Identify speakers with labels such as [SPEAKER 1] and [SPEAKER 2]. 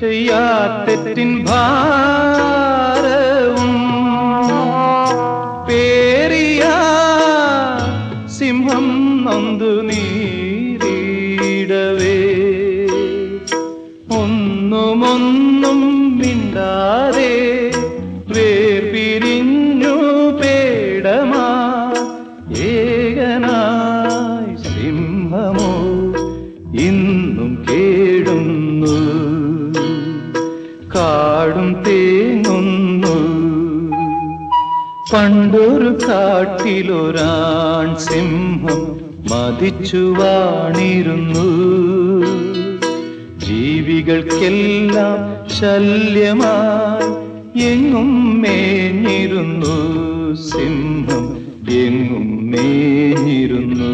[SPEAKER 1] ചെയ്യാത്തെറ്റിൻ ഭാരവും പേറിയ സിംഹം നൊന്തു നീരിടവേ ഒന്നുമൊന്നും മിണ്ടാതെ വേർപിരിഞ്ഞു പേടമാ ഏകനായി സിംഹമോ ഇന്നും കേടുന്നു കാടും തേങ്ങുന്നു പണ്ടൊരു കാട്ടിലൊരാൺ സിംഹം മതിച്ചു വാണിരുന്നു ജീവികൾക്കെല്ലാം ശല്യമായി എങ്ങും മേഞ്ഞിരുന്നു സിംഹം എങ്ങും മേഞ്ഞിരുന്നു